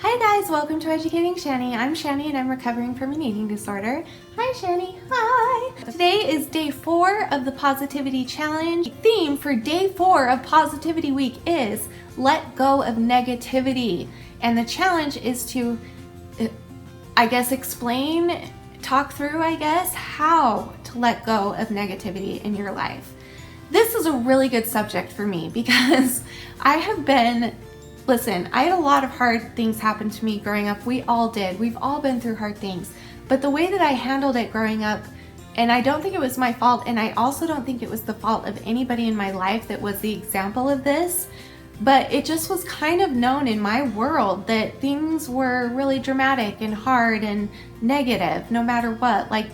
Hi guys, welcome to Educating Shani. I'm Shani and I'm recovering from an eating disorder. Hi Shani, hi! Today is day 4 of the Positivity Challenge. The theme for day 4 of Positivity Week is let go of negativity. And the challenge is to, talk through, how to let go of negativity in your life. This is a really good subject for me because I had a lot of hard things happen to me growing up. We all did. We've all been through hard things. But the way that I handled it growing up, and I don't think it was my fault, and I also don't think it was the fault of anybody in my life that was the example of this, but it just was kind of known in my world that things were really dramatic and hard and negative no matter what. Like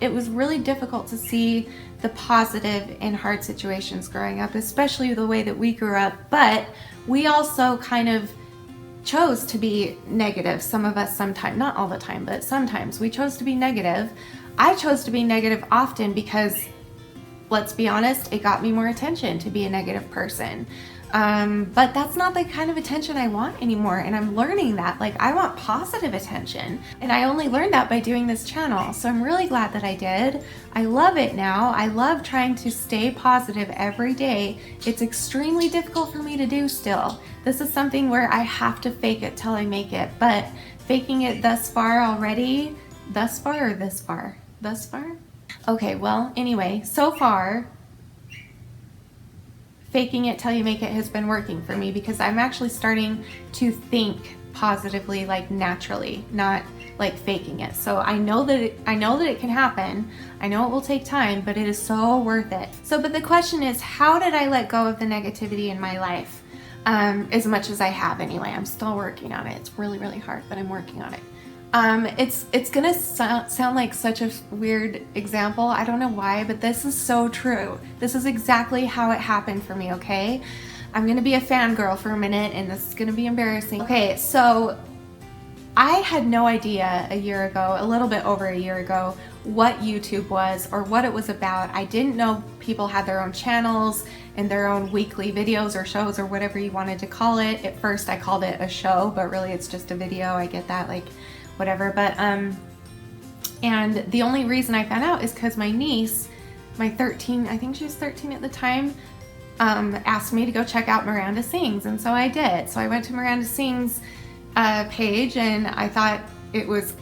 it was really difficult to see the positive in hard situations growing up, especially the way that we grew up. But we also kind of chose to be negative. Some of us sometimes, not all the time, but sometimes we chose to be negative. I chose to be negative often because, let's be honest, it got me more attention to be a negative person. But that's not the kind of attention I want anymore, and I'm learning that. I want positive attention, and I only learned that by doing this channel, so I'm really glad that I did. I love it now. I love trying to stay positive every day. It's extremely difficult for me to do still. This is something where I have to fake it till I make it, but faking it thus far already, thus far or this far? Thus far? Okay, well, anyway, so far, faking it till you make it has been working for me because I'm actually starting to think positively, naturally, not faking it. So I know that it can happen. I know it will take time, but it is so worth it. But the question is, how did I let go of the negativity in my life? As much as I have anyway. I'm still working on it. It's really, really hard, but I'm working on it. It's gonna sound like such a weird example. I don't know why, but this is so true. This is exactly how it happened for me, okay? I'm gonna be a fangirl for a minute, and this is gonna be embarrassing. Okay, so I had no idea a little bit over a year ago, what YouTube was or what it was about. I didn't know people had their own channels and their own weekly videos or shows or whatever you wanted to call it. At first I called it a show, but really it's just a video. I get that, whatever, but and the only reason I found out is because my niece, I think she was 13 at the time, asked me to go check out Miranda Sings, and so I did. So I went to Miranda Sings page, and I thought it was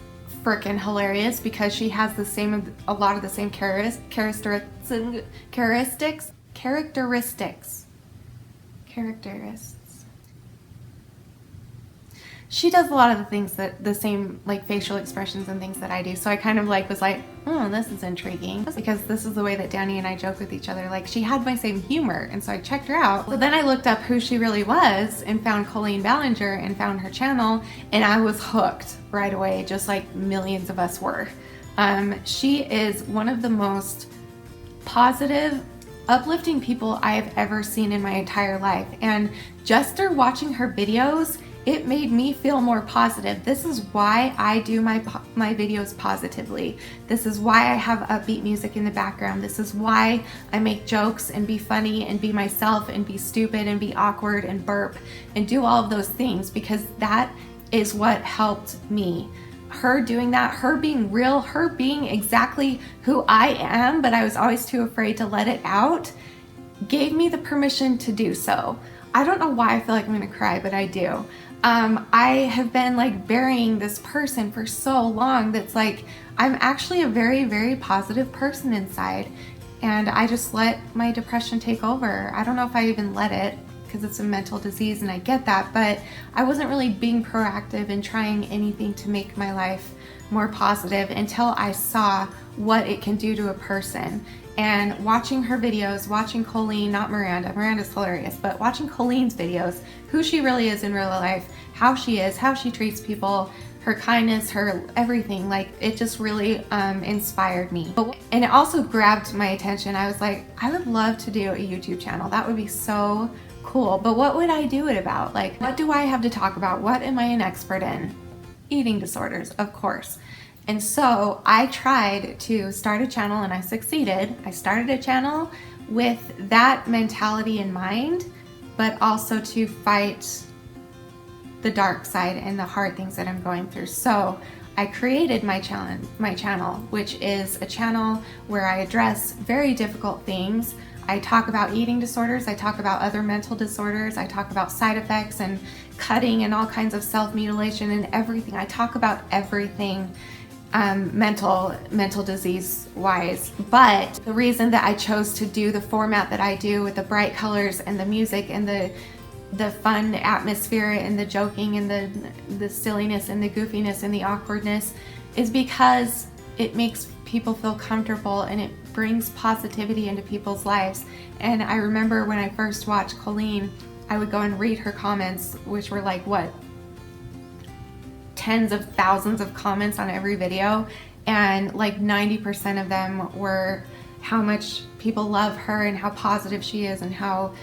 freaking hilarious because she has a lot of the same characteristics. She does a lot of the things the same facial expressions and things that I do. So I kind of was like, oh, this is intriguing. Because this is the way that Danny and I joke with each other. She had my same humor. And so I checked her out. So then I looked up who she really was and found Colleen Ballinger and found her channel. And I was hooked right away, just like millions of us were. She is one of the most positive, uplifting people I have ever seen in my entire life. And just through watching her videos, it made me feel more positive. This is why I do my videos positively. This is why I have upbeat music in the background. This is why I make jokes and be funny and be myself and be stupid and be awkward and burp and do all of those things, because that is what helped me. Her doing that, her being real, her being exactly who I am, but I was always too afraid to let it out, gave me the permission to do so. I don't know why I feel like I'm gonna cry, but I do. I have been burying this person for so long that's I'm actually a very, very positive person inside, and I just let my depression take over. I don't know if I even let it, because it's a mental disease and I get that, but I wasn't really being proactive and trying anything to make my life more positive until I saw what it can do to a person. And watching her videos, watching Colleen, not Miranda, Miranda's hilarious, but watching Colleen's videos, who she really is in real life, how she is, how she treats people, her kindness, her everything, it just really inspired me. And it also grabbed my attention. I was like, I would love to do a YouTube channel. That would be so cool. But what would I do it about? What do I have to talk about? What am I an expert in? Eating disorders, of course. And so I tried to start a channel and I succeeded. I started a channel with that mentality in mind, but also to fight the dark side and the hard things that I'm going through. So I created my channel, which is a channel where I address very difficult things. I talk about eating disorders, I talk about other mental disorders, I talk about side effects and cutting and all kinds of self-mutilation and everything. I talk about everything mental disease wise. But the reason that I chose to do the format that I do with the bright colors and the music and the fun atmosphere and the joking and the silliness and the goofiness and the awkwardness is because it makes people feel comfortable and it brings positivity into people's lives. And I remember when I first watched Colleen, I would go and read her comments, which were like, what, tens of thousands of comments on every video, and like 90% of them were how much people love her and how positive she is and how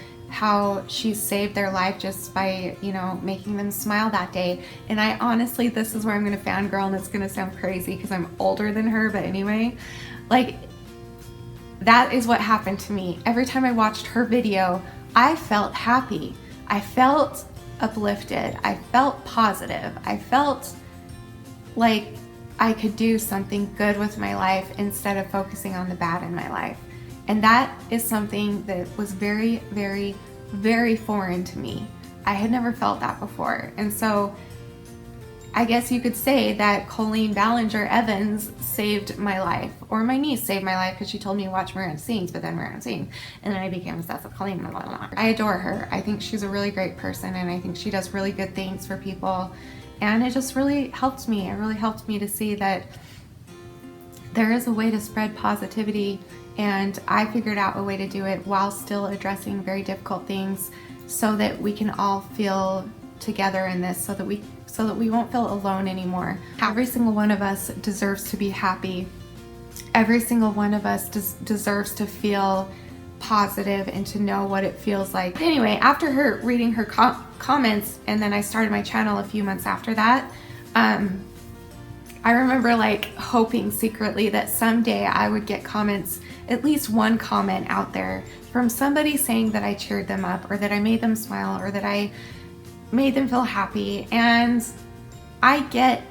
she's saved their life just by, you know, making them smile that day. And I honestly, this is where I'm gonna fangirl, and it's gonna sound crazy because I'm older than her, but anyway, like, that is what happened to me. Every time I watched her video, I felt happy. I felt uplifted. I felt positive. I felt like I could do something good with my life instead of focusing on the bad in my life. And that is something that was very, very, very foreign to me. I had never felt that before. And so I guess you could say that Colleen Ballinger Evans saved my life, or my niece saved my life because she told me to watch Miranda Sings, but then Miranda Sings, and then I became obsessed with Colleen. Blah, blah, blah. I adore her. I think she's a really great person, and I think she does really good things for people. And it just really helped me. It really helped me to see that there is a way to spread positivity, and I figured out a way to do it while still addressing very difficult things so that we can all feel together in this, so that we won't feel alone anymore. Every single one of us deserves to be happy. Every single one of us deserves to feel positive and to know what it feels like. Anyway, after reading her comments, and then I started my channel a few months after that, I remember like hoping secretly that someday I would get comments, at least one comment out there from somebody saying that I cheered them up, or that I made them smile, or that I made them feel happy. And I get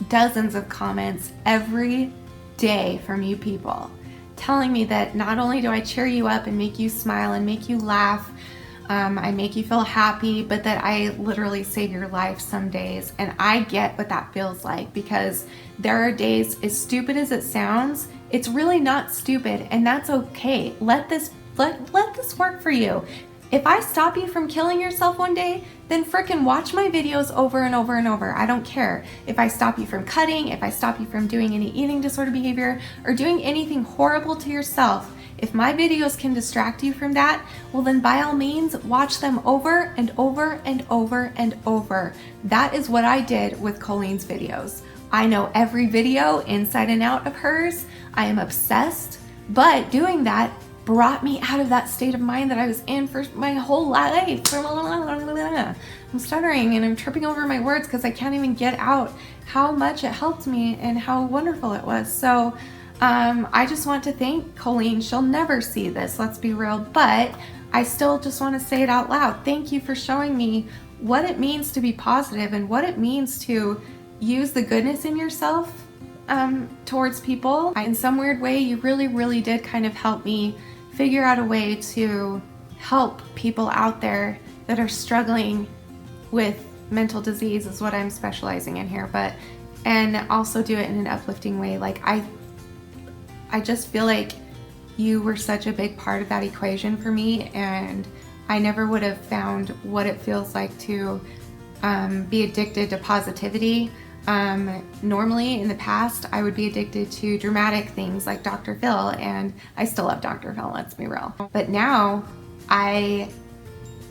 dozens of comments every day from you people telling me that not only do I cheer you up and make you smile and make you laugh, I make you feel happy, but that I literally save your life some days. And I get what that feels like, because there are days, as stupid as it sounds, it's really not stupid, and that's okay. Let this work for you. If I stop you from killing yourself one day, then frickin' watch my videos over and over and over. I don't care. If I stop you from cutting, if I stop you from doing any eating disorder behavior or doing anything horrible to yourself, if my videos can distract you from that, well then by all means, watch them over and over and over and over. That is what I did with Colleen's videos. I know every video inside and out of hers. I am obsessed, but doing that brought me out of that state of mind that I was in for my whole life. I'm stuttering and I'm tripping over my words because I can't even get out how much it helped me and how wonderful it was. So I just want to thank Colleen. She'll never see this, let's be real, but I still just want to say it out loud. Thank you for showing me what it means to be positive and what it means to use the goodness in yourself towards people. In some weird way, you really, really did kind of help me figure out a way to help people out there that are struggling with mental disease, is what I'm specializing in here, and also do it in an uplifting way. Like I just feel like you were such a big part of that equation for me, and I never would have found what it feels like to be addicted to positivity. Normally in the past, I would be addicted to dramatic things like Dr. Phil, and I still love Dr. Phil, let's be real. But now I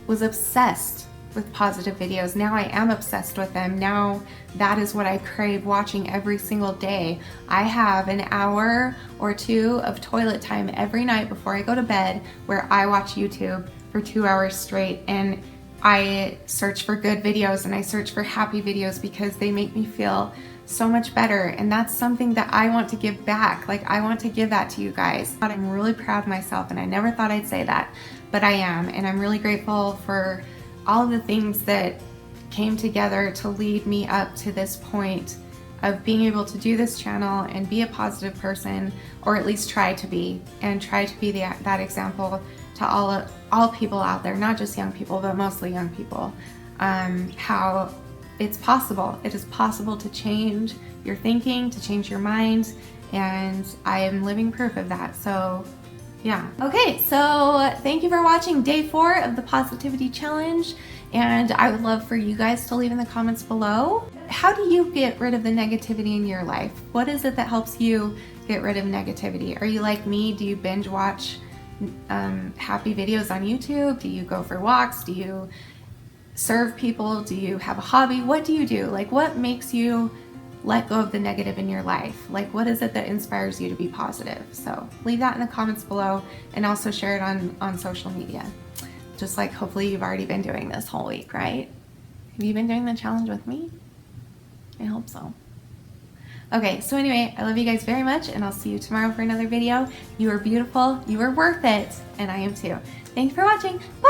was obsessed with positive videos. Now I am obsessed with them. Now that is what I crave watching every single day. I have an hour or two of toilet time every night before I go to bed where I watch YouTube for 2 hours straight, and I search for good videos and I search for happy videos because they make me feel so much better. And that's something that I want to give back. Like, I want to give that to you guys. I'm really proud of myself, and I never thought I'd say that, but I am. And I'm really grateful for all of the things that came together to lead me up to this point of being able to do this channel and be a positive person, or at least try to be that example to all people out there, not just young people, but mostly young people. How it's possible. It is possible to change your thinking, to change your mind, and I am living proof of that. So yeah. Okay, so thank you for watching day 4 of the Positivity Challenge, and I would love for you guys to leave in the comments below. How do you get rid of the negativity in your life? What is it that helps you get rid of negativity? Are you like me? Do you binge watch happy videos on YouTube? Do you go for walks? Do you serve people? Do you have a hobby? What do you do? Like, what makes you let go of the negative in your life? Like, what is it that inspires you to be positive? So leave that in the comments below, and also share it on social media. Just like hopefully you've already been doing this whole week, right? Have you been doing the challenge with me? I hope so. Okay, so anyway, I love you guys very much, and I'll see you tomorrow for another video. You are beautiful, you are worth it, and I am too. Thanks for watching. Bye.